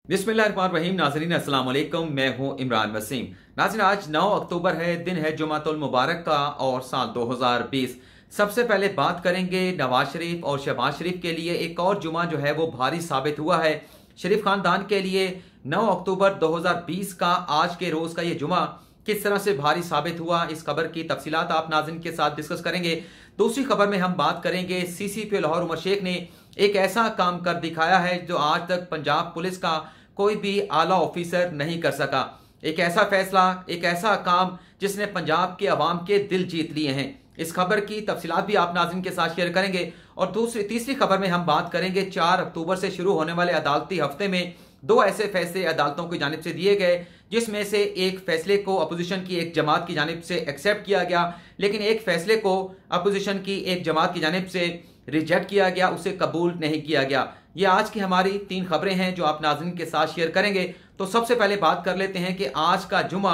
बिस्मिल्लाहिर्रहमानिर्रहीम। नाज़रीन अस्सलाम वालेकुम, मैं हूं इमरान वसीम। नाज़रीन आज 9 अक्टूबर है, दिन है जुमातुल मुबारक का और साल 2020। सबसे पहले बात करेंगे नवाज शरीफ और शहबाज शरीफ के लिए एक और जुमा जो है वो भारी साबित हुआ है। शरीफ खानदान के लिए 9 अक्टूबर 2020 का आज के रोज का ये जुमा किस तरह से भारी साबित हुआ, इस खबर की तफसीलात आप नाज़रीन के साथ डिस्कस करेंगे। दूसरी खबर में हम बात करेंगे सीसीपी लाहौर उमर शेख ने एक ऐसा काम कर दिखाया है जो आज तक पंजाब पुलिस का कोई भी आला ऑफिसर नहीं कर सका। एक ऐसा फैसला, एक ऐसा काम जिसने पंजाब के अवाम के दिल जीत लिए हैं। इस खबर की तफसीलात भी आप नाज़रीन के साथ शेयर करेंगे। और तीसरी खबर में हम बात करेंगे 4 अक्टूबर से शुरू होने वाले अदालती हफ्ते में 2 ऐसे फैसले अदालतों की जानिब से दिए गए जिसमें से एक फैसले को अपोजिशन की एक जमात की जानिब से एक्सेप्ट किया गया, लेकिन एक फैसले को अपोजिशन की एक जमात की जानिब से रिजेक्ट किया गया, उसे कबूल नहीं किया गया। ये आज की हमारी 3 खबरें हैं जो आप नाज़रीन के साथ शेयर करेंगे। तो सबसे पहले बात कर लेते हैं कि आज का जुमा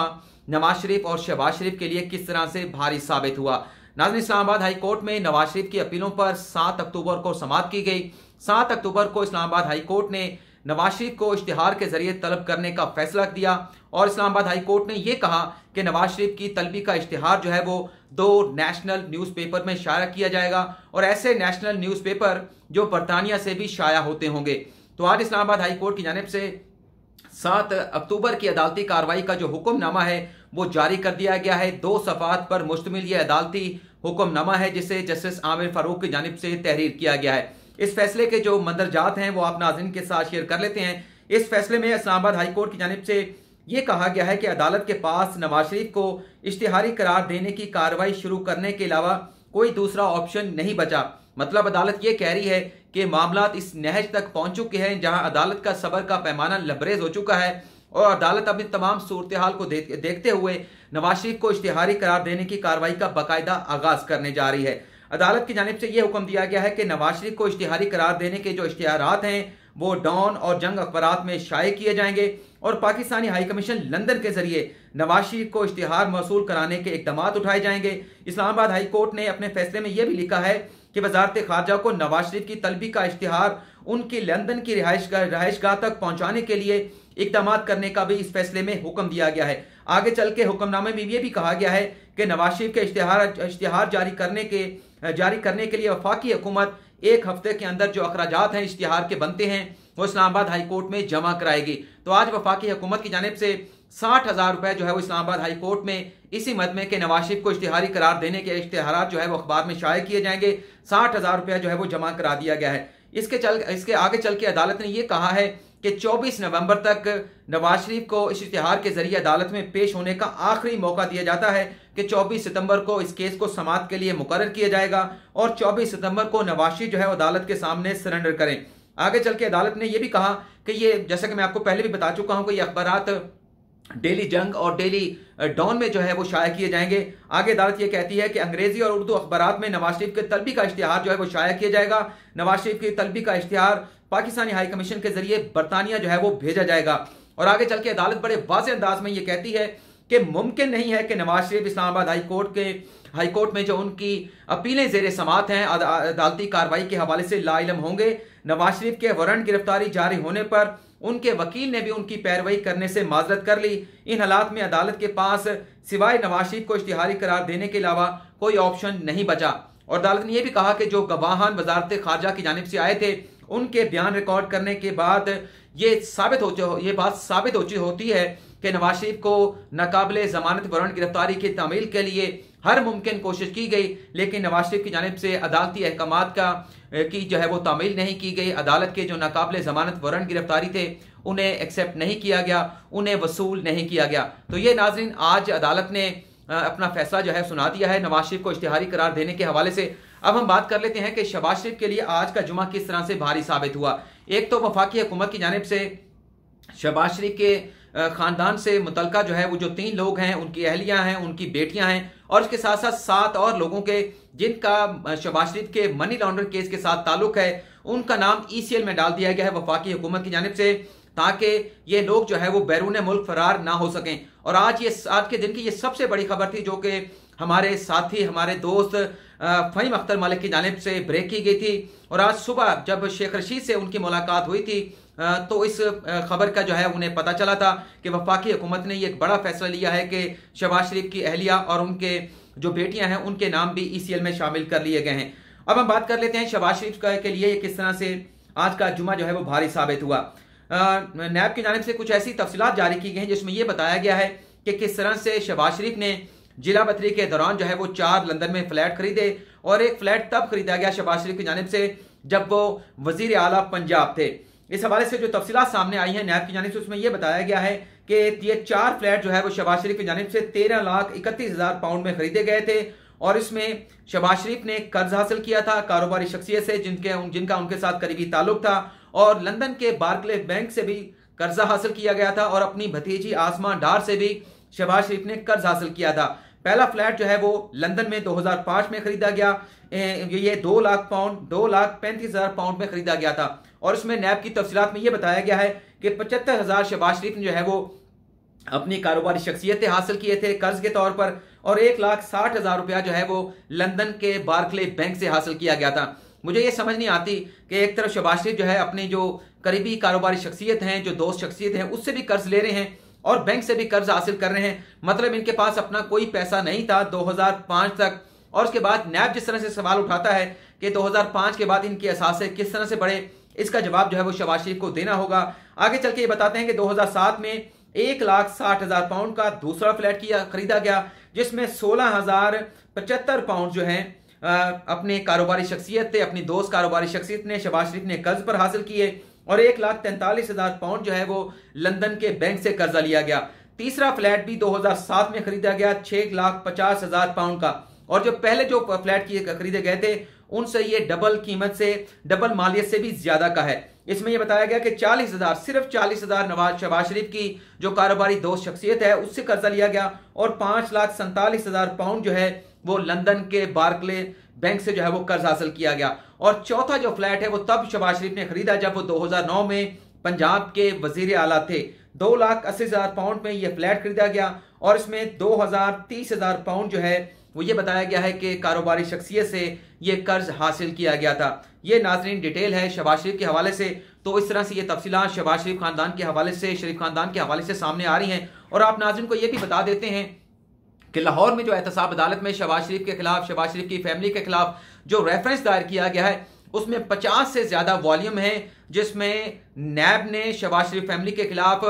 नवाज शरीफ और शहबाज शरीफ के लिए किस तरह से भारी साबित हुआ। नाज़रीन इस्लामाबाद हाई कोर्ट में नवाज शरीफ की अपीलों पर 7 अक्टूबर को समाअत की गई। 7 अक्टूबर को इस्लामाबाद हाई कोर्ट ने नवाज शरीफ को इश्तिहार के जरिए तलब करने का फैसला दिया और इस्लामाबाद हाई कोर्ट ने यह कहा कि नवाज शरीफ की तलबी का इश्तिहार जो है वो 2 नेशनल न्यूज़पेपर में शाया किया जाएगा और ऐसे नेशनल न्यूज़पेपर जो बरतानिया से भी शाया होते होंगे। तो आज इस्लामाबाद हाई कोर्ट की जानिब से 7 अक्टूबर की अदालती कार्रवाई का जो हुक्मनामा है वो जारी कर दिया गया है। 2 सफ़ात पर मुश्तमिल ये अदालती हुक्मनामा है जिसे जस्टिस आमिर फारूक की जानिब से तहरीर किया गया है। इस फैसले के जो मंदरजात हैं वो आप नाज़रीन के साथ शेयर कर लेते हैं। इस फैसले में इस्लामाबाद हाई कोर्ट की जानिब से ये कहा गया है कि अदालत के पास नवाज शरीफ को इश्तिहारी करार देने की कार्रवाई शुरू करने के अलावा कोई दूसरा ऑप्शन नहीं बचा। मतलब अदालत ये कह रही है कि मामला इस नहज तक पहुंच चुके हैं जहां अदालत का सब्र का पैमाना लबरेज हो चुका है और अदालत अपनी तमाम सूरत हाल को देखते हुए नवाज शरीफ को इश्तिहारी करार देने की कार्रवाई का बाकायदा आगाज करने जा रही है। अदालत की जानिब से यह हुक्म दिया गया है कि नवाज शरीफ को इश्तिहारी करार देने के जो इश्तिहारात हैं वो डॉन और जंग अखबारात में शाये किए जाएंगे और पाकिस्तानी हाई कमीशन लंदन के जरिए नवाज शरीफ को इश्तिहार मौसूल कराने के इकदाम उठाए जाएंगे। इस्लामाबाद हाई कोर्ट ने अपने फैसले में यह भी लिखा है कि वजारत खारजा को नवाज शरीफ की तलबी का इश्तिहार उनकी लंदन की रिहाइशगाह तक पहुंचाने के लिए इकदाम करने का भी इस फैसले में हुक्म दिया गया है। आगे चल के हुक्मनामे में यह भी कहा गया है कि नवाज शरीफ के इश्तिहार जारी करने के लिए वफाकी हुकूमत 1 हफ्ते के अंदर जो अखराजात हैं इश्तिहार के बनते हैं वो इस्लामाबाद हाई कोर्ट में जमा कराएगी। तो आज वफाकी हुकूमत की जानिब से 60,000 रुपए जो है वो इस्लामाबाद हाई कोर्ट में इसी मद में कि नवाज शरीफ को इश्तिहारी करार देने के इश्तिहारात जो है वो अखबार में शाये किए जाएंगे, 60,000 रुपया जो है वो जमा करा दिया गया है। इसके आगे चल के अदालत ने यह कहा है कि 24 नवंबर तक नवाज शरीफ को इस इश्तिहार के जरिए अदालत में पेश होने का आखिरी मौका दिया जाता है कि 24 सितंबर को इस केस को समाअत के लिए मुकर्रर किया जाएगा और 24 सितंबर को नवाज शरीफ जो है अदालत के सामने सरेंडर करें। आगे चल के अदालत ने यह भी कहा कि ये, जैसा कि मैं आपको पहले भी बता चुका हूं कि ये अखबारात डेली जंग और डेली डॉन में जो है वो शाया किए जाएंगे। आगे अदालत ये कहती है कि अंग्रेजी और उर्दू अखबारात में नवाज शरीफ के तलबी का इश्तिहार जो है वो शाया किया जाएगा। नवाज शरीफ की तलबी का इश्तिहार पाकिस्तानी हाई कमीशन के जरिए बरतानिया जो है वो भेजा जाएगा। और आगे चल के अदालत बड़े वाज़ेह अंदाज में ये कहती है कि मुमकिन नहीं है कि नवाज शरीफ इस्लामाबाद हाई कोर्ट में जो उनकी अपीलें ज़ेर समाअत हैं अदालती कार्रवाई के हवाले से लाइलम होंगे। नवाज शरीफ के वारंट गिरफ्तारी जारी होने पर उनके वकील ने भी उनकी पैरवी करने से माजरत कर ली। इन हालात में अदालत के पास सिवाय नवाज शरीफ को इश्तिहारी करार देने के अलावा कोई ऑप्शन नहीं बचा। और अदालत ने यह भी कहा कि जो गवाहान वजारत खारजा की जानिब से आए थे उनके बयान रिकॉर्ड करने के बाद ये बात साबित होती है कि नवाज शरीफ को नाकाबिले जमानत वारंट गिरफ्तारी की तामील के लिए हर मुमकिन कोशिश की गई, लेकिन नवाज शरीफ की जानिब से अदालती अहकामात की जो है वो तामील नहीं की गई। अदालत के जो नाकाबिले जमानत वारंट गिरफ्तारी थे उन्हें एक्सेप्ट नहीं किया गया, उन्हें वसूल नहीं किया गया। तो ये नाजरीन आज अदालत ने अपना फैसला जो है सुना दिया है नवाज शरीफ को इश्तिहारी करार देने के हवाले से। अब हम बात कर लेते हैं कि शहबाज शरीफ के लिए आज का जुमा किस तरह से भारी साबित हुआ। एक तो वफाकी हुकूमत की जानिब से शहबाज शरीफ के खानदान से मुतल्लिका जो है वो जो 3 लोग हैं, उनकी अहलियां हैं, उनकी बेटियां हैं और इसके साथ साथ 7 और लोगों के जिनका शहबाज शरीफ के मनी लॉन्ड्रिंग केस के साथ ताल्लुक है उनका नाम ECL में डाल दिया गया है वफाकी हुकूमत की जानिब से, ताकि ये लोग जो है वो बैरून मुल्क फरार ना हो सकें। और आज के दिन की ये सबसे बड़ी खबर थी जो कि हमारे साथी, हमारे दोस्त फ़हीम अख्तर मलिक की जानिब से ब्रेक की गई थी। और आज सुबह जब शेख रशीद से उनकी मुलाकात हुई थी तो इस खबर का जो है उन्हें पता चला था कि वफाकी हुकूमत ने ये एक बड़ा फैसला लिया है कि शहबाज शरीफ की अहलिया और उनके जो बेटियां हैं उनके नाम भी ECL में शामिल कर लिए गए हैं। अब हम बात कर लेते हैं शहबाज शरीफ के लिए किस तरह से आज का जुमा जो है वो भारी साबित हुआ। नैब की जानिब से कुछ ऐसी तफसीलात जारी की गई हैं जिसमें यह बताया गया है कि किस तरह से शहबाज शरीफ ने जिला बतरी के दौरान जो है वो 4 लंदन में फ्लैट खरीदे, और एक फ्लैट तब खरीदा गया शहबाज शरीफ की जानिब से जब वो वजीर आला पंजाब थे। इस हवाले से जो तफसीलात सामने आई है नैब की जानिब से, उसमें यह बताया गया है कि ये 4 फ्लैट जो है वो शहबाज शरीफ की जानिब से 13,31,000 पाउंड में खरीदे गए थे, और इसमें शहबाज शरीफ ने कर्ज हासिल किया था कारोबारी शख्सियत से जिनका उनके साथ करीबी ताल्लुक था, और लंदन के बार्कले बैंक से भी कर्जा हासिल किया गया था, और अपनी भतीजी आसमा डार से भी शहबाज शरीफ ने कर्ज हासिल किया था। पहला फ्लैट जो है वो लंदन में 2005 में खरीदा गया, ये 2 लाख पाउंड 2,35,000 पाउंड में खरीदा गया था, और इसमें नैब की तफसीलात में यह बताया गया है कि 75,000 शहबाज शरीफ ने जो है वो अपनी कारोबारी शख्सियतें हासिल किए थे कर्ज के तौर पर, और 1,60,000 रुपया जो है वो लंदन के बार्कले बैंक से हासिल किया गया था। मुझे ये समझ नहीं आती कि एक तरफ शहबाज शरीफ जो है अपनी जो करीबी कारोबारी शख्सियत हैं, जो दोस्त शख्सियत हैं, उससे भी कर्ज ले रहे हैं और बैंक से भी कर्ज हासिल कर रहे हैं। मतलब इनके पास अपना कोई पैसा नहीं था 2005 तक, और उसके बाद नैब जिस तरह से सवाल उठाता है कि 2005 के बाद इनके असासे किस तरह से बढ़े, इसका जवाब जो है वो शहबाज शरीफ को देना होगा। आगे चल के ये बताते हैं कि 2007 में 1,60,000 पाउंड का दूसरा फ्लैट खरीदा गया, जिसमें 16,075 पाउंड जो है अपने कारोबारी शख्सियत थे, अपनी दोस्त कारोबारी शख्सियत ने शहबाज शरीफ ने कर्ज पर हासिल किए, और 1,43,000 पाउंड जो है वो लंदन के बैंक से कर्जा लिया गया। तीसरा फ्लैट भी 2007 में खरीदा गया 6,50,000 पाउंड का, और जो पहले जो फ्लैट खरीदे गए थे उनसे ये डबल कीमत से, डबल मालियत से भी ज्यादा का है। इसमें यह बताया गया कि 40,000 सिर्फ 40,000 शहबाज शरीफ की जो कारोबारी दोस्त शख्सियत है उससे कर्जा लिया गया, और 5,47,000 पाउंड जो है वो लंदन के बार्कले बैंक से जो है वो कर्ज हासिल किया गया। और चौथा जो फ्लैट है वो तब शहबाज शरीफ ने खरीदा जब वो 2009 में पंजाब के वजीर आला थे। 2,80,000 पाउंड में ये फ्लैट खरीदा गया, और इसमें 2,30,000 पाउंड जो है वो ये बताया गया है कि कारोबारी शख्सियत से ये कर्ज हासिल किया गया था। ये नाजरीन डिटेल है शहबाज शरीफ के हवाले से। तो इस तरह से ये तफसीलात शहबाज शरीफ खानदान के हवाले से, शरीफ खानदान के हवाले से सामने आ रही हैं। और आप नाजरीन को ये भी बता देते हैं कि लाहौर में जो एहतसाब अदालत में शहबाज शरीफ के खिलाफ, शहबाज शरीफ की फैमिली के खिलाफ जो रेफरेंस दायर किया गया है उसमें 50 से ज्यादा वॉल्यूम है, जिसमें नैब ने शहबाज शरीफ फैमिली के खिलाफ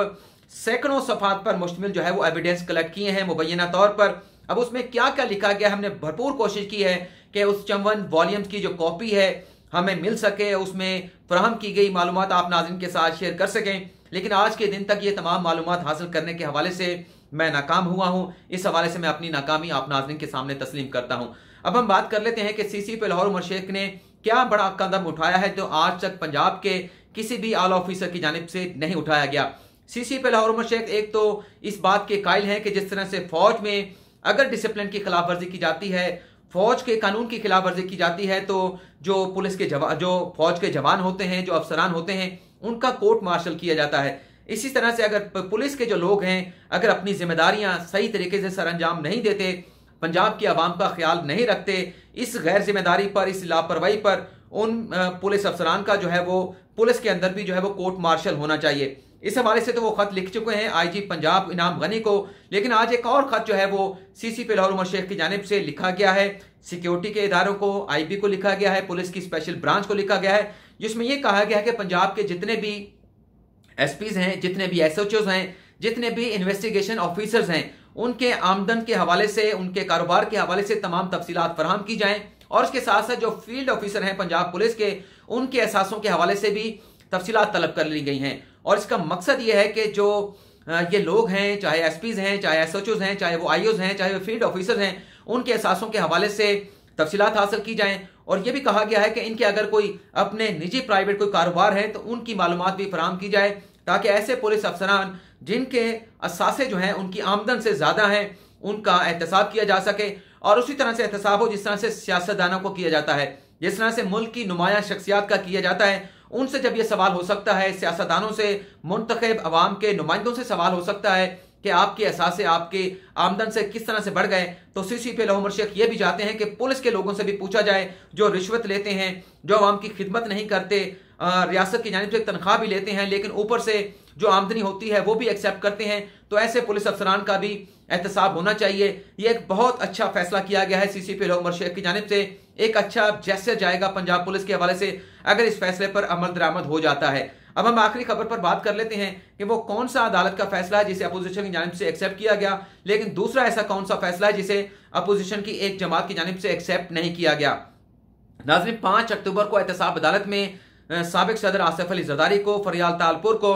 सैकड़ों सफात पर मुश्तमिल जो है वो एविडेंस कलेक्ट किए हैं मुबैना तौर पर। अब उसमें क्या क्या लिखा गया, हमने भरपूर कोशिश की है कि उस 54 वॉल्यूम्स की जो कॉपी है हमें मिल सके, उसमें फराहम की गई मालूमात आप नाज़रीन के साथ शेयर कर सकें, लेकिन आज के दिन तक ये तमाम मालूमात हासिल करने के हवाले से मैं नाकाम हुआ हूं। इस हवाले से मैं अपनी नाकामी आप नाज़रीन के सामने तस्लीम करता हूं। अब हम बात कर लेते हैं कि CCP लाहौर उमर शेख ने क्या बड़ा कदम उठाया है जो आज तक पंजाब के किसी भी आला ऑफिसर की जानिब से नहीं उठाया गया। CCP लाहौर उमर शेख एक तो इस बात के कायल हैं कि जिस तरह से फौज में अगर डिसिप्लिन की खिलाफ वर्जी की जाती है, फौज के कानून की खिलाफ वर्जी की जाती है, तो जो पुलिस के जो फौज के जवान होते हैं, जो अफसरान होते हैं, उनका कोर्ट मार्शल किया जाता है। इसी तरह से अगर पुलिस के जो लोग हैं अगर अपनी जिम्मेदारियां सही तरीके से सरअंजाम नहीं देते, पंजाब की आवाम का ख्याल नहीं रखते, इस गैर जिम्मेदारी पर, इस लापरवाही पर उन पुलिस अफसरान का जो है वो पुलिस के अंदर भी जो है वो कोर्ट मार्शल होना चाहिए। इस हवाले से तो वो खत लिख चुके हैं IG पंजाब इनाम गनी को, लेकिन आज एक और खत जो है वो CCP लाहौर उमर शेख की जानिब से लिखा गया है, सिक्योरिटी के इदारों को, IB को लिखा गया है, पुलिस की स्पेशल ब्रांच को लिखा गया है, जिसमें यह कहा गया है कि पंजाब के जितने भी SPs हैं, जितने भी SHOs हैं, जितने भी इन्वेस्टिगेशन ऑफिसर्स हैं, उनके आमदन के हवाले से, उनके कारोबार के हवाले से तमाम तफसीलात फराहम की जाएं, और उसके साथ साथ जो फील्ड ऑफिसर हैं पंजाब पुलिस के, उनके एहसासों के हवाले से भी तफसीलात तलब कर ली गई हैं। और इसका मकसद ये है कि जो ये लोग हैं, चाहे SPs हैं, चाहे SHOs हैं, चाहे वो IOs हैं, चाहे वो फील्ड ऑफिसर्स हैं, उनके एहसासों के हवाले से तफसीलात हासिल की जाएं। और ये भी कहा गया है कि इनके अगर कोई अपने निजी प्राइवेट कोई कारोबार है तो उनकी मालूमात भी फराहम की जाए, ताकि ऐसे पुलिस अफसरान जिनके असासे जो हैं उनकी आमदन से ज्यादा हैं, उनका एहतसाब किया जा सके, और उसी तरह से एहतसाब हो जिस तरह से सियासतदानों को किया जाता है, जिस तरह से मुल्क की नुमाया शख्सियात का किया जाता है। उनसे जब यह सवाल हो सकता है, सियासतदानों से, मुंतखब अवाम के नुमाइंदों से सवाल हो सकता है कि आपके एहसास आपके आमदन से किस तरह से बढ़ गए, तो CCP लाहौर उमर शेख ये भी चाहते हैं कि पुलिस के लोगों से भी पूछा जाए जो रिश्वत लेते हैं, जो अवाम की खिदमत नहीं करते, रियासत की जानिब से तनख्वाह भी लेते हैं, लेकिन ऊपर से जो आमदनी होती है वो भी एक्सेप्ट करते हैं। तो ऐसे पुलिस अफसरान का भी एहतसाब होना चाहिए। ये एक बहुत अच्छा फैसला किया गया है CCP उमर शेख की जानिब से। एक अच्छा जेस्चर जाएगा पंजाब पुलिस के हवाले से अगर इस फैसले पर अमल दरामद हो जाता है। अब हम आखिरी खबर पर बात कर लेते हैं कि वो कौन सा अदालत का फैसला है जिसे अपोजिशन की जानिब से एक्सेप्ट किया गया, लेकिन दूसरा ऐसा कौन सा फैसला है जिसे अपोजिशन की एक जमात की जानिब से एक्सेप्ट नहीं किया गया। नाज़रीन, 5 अक्टूबर को एहतसाब अदालत में साबिक सदर आसिफ अली जरदारी को फरियाल तालपुर को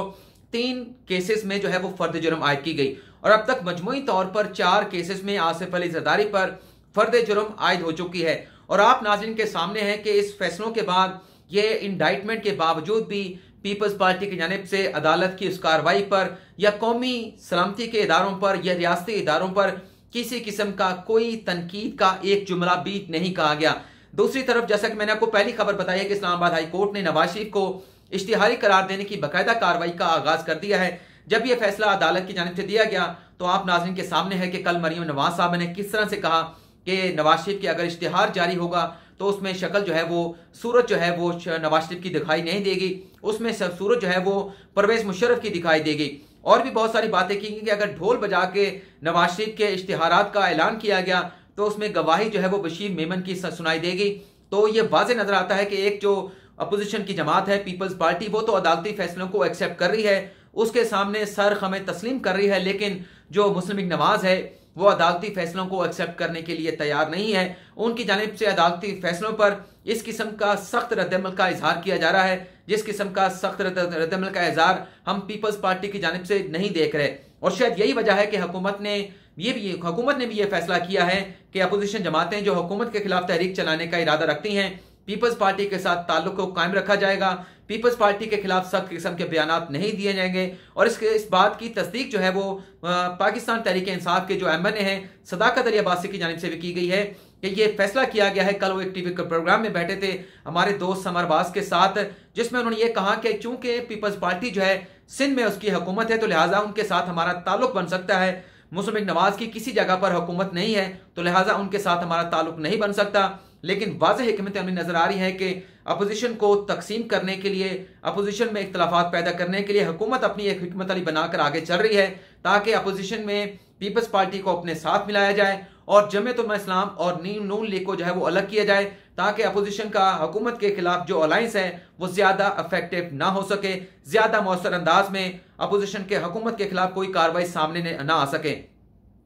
3 केसेस में जो है वो फर्द जुर्म आयद की गई और अब तक मजमूई तौर पर 4 केसेस में आसिफ अली जरदारी पर फर्द जुर्म आयद हो चुकी है। और आप नाज़रीन के सामने हैं कि इस फैसलों के बाद ये इंडाइटमेंट के बावजूद भी पीपल्स पार्टी की जानिब से अदालत की उस कार्रवाई पर या कौमी सलामती के इदारों पर या रियासती इदारों पर किसी किस्म का कोई तनकीद का एक जुमला भी नहीं कहा गया। दूसरी तरफ जैसा कि मैंने आपको पहली खबर बताई है कि इस्लामाबाद हाई कोर्ट ने नवाज शरीफ को इश्तिहारी करार देने की बाकायदा कार्रवाई का आगाज कर दिया है। जब यह फैसला अदालत की जानिब से दिया गया तो आप नाज़रीन के सामने है कि कल मरियम नवाज साहब ने किस तरह से कहा कि नवाज शरीफ की अगर इश्तिहार जारी होगा तो उसमें शक्ल जो है वो सूरत जो है वो नवाज शरीफ की दिखाई नहीं देगी, उसमें सब सूरत जो है वो परवेज मुशर्रफ की दिखाई देगी। और भी बहुत सारी बातें की कि अगर ढोल बजा के नवाज शरीफ के इश्तिहारात का ऐलान किया गया तो उसमें गवाही जो है वो बशीर मेमन की सुनाई देगी। तो ये वाज़ेह नजर आता है कि एक जो अपोजिशन की जमात है पीपल्स पार्टी, वो तो अदालती फैसलों को एक्सेप्ट कर रही है, उसके सामने सर खमे तस्लीम कर रही है, लेकिन जो मुस्लिम लीग नवाज है वो अदालती फैसलों को एक्सेप्ट करने के लिए तैयार नहीं है। उनकी जानिब से अदालती फैसलों पर इस किस्म का सख्त रद्दअमल का इजहार किया जा रहा है जिस किस्म का सख्त रद्दअमल का इजहार हम पीपल्स पार्टी की जानिब से नहीं देख रहे। और शायद यही वजह है कि हुकूमत ने भी ये फैसला किया है कि अपोजिशन जमातें जो हुकूमत के खिलाफ तहरीक चलाने का इरादा रखती हैं, पीपल्स पार्टी के साथ ताल्लुक को कायम रखा जाएगा, पीपल्स पार्टी के खिलाफ सब किस्म के बयानात नहीं दिए जाएंगे। और इस बात की तस्दीक जो है वो पाकिस्तान तहरीक इंसाफ के जो MNA हैं सदाकत अली अब्बासी की जानिब से भी की गई है कि ये फैसला किया गया है। कल वो एक टीवी के प्रोग्राम में बैठे थे हमारे दोस्त समर अब्बास के साथ, जिसमें उन्होंने ये कहा कि चूंकि पीपल्स पार्टी जो है सिंध में उसकी हुकूमत है तो लिहाजा उनके साथ हमारा ताल्लुक बन सकता है। मुस्लिम लीग नवाज की किसी जगह पर हुकूमत नहीं है तो लिहाजा उनके साथ हमारा ताल्लुक नहीं बन सकता। लेकिन वाज़ेह हिकमत अमली नजर आ रही है कि अपोजिशन को तकसीम करने के लिए, अपोजिशन में इख्तलाफात पैदा करने के लिए हुकूमत अपनी एक हिकमत अली बनाकर आगे चल रही है ताकि अपोजिशन में पीपल्स पार्टी को अपने साथ मिलाया जाए और जमीयत उलमा इस्लाम और नून लीग को जो है वो अलग किया जाए ताकि अपोजिशन का हुकूमत के खिलाफ जो अलायंस है वो ज्यादा इफेक्टिव ना हो सके, ज्यादा मौसर अंदाज में अपोजिशन के हुकूमत के खिलाफ कोई कार्रवाई सामने ना आ सके।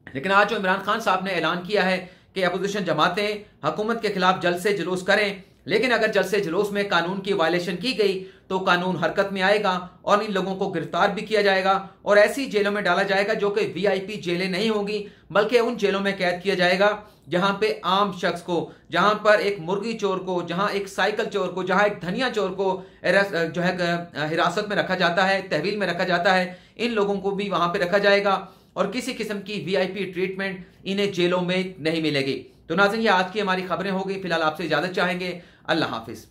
लेकिन आज जो इमरान खान साहब ने ऐलान किया है कि अपोजिशन जमातें हुकूमत के खिलाफ जल्द से जुलूस करें, लेकिन अगर जल्द से जुलूस में कानून की वायलेशन की गई तो कानून हरकत में आएगा और इन लोगों को गिरफ्तार भी किया जाएगा और ऐसी जेलों में डाला जाएगा जो कि VIP जेलें नहीं होंगी, बल्कि उन जेलों में कैद किया जाएगा जहां पे आम शख्स को, जहां पर एक मुर्गी चोर को, जहां एक साइकिल चोर को, जहां एक धनिया चोर को जो है हिरासत में रखा जाता है, तहवील में रखा जाता है, इन लोगों को भी वहां पे रखा जाएगा और किसी किस्म की VIP ट्रीटमेंट इन्हें जेलों में नहीं मिलेगी। तो नाज़रीन, ये आज की हमारी खबरें हो गई। फिलहाल आपसे इजाजत चाहेंगे। अल्लाह हाफिज।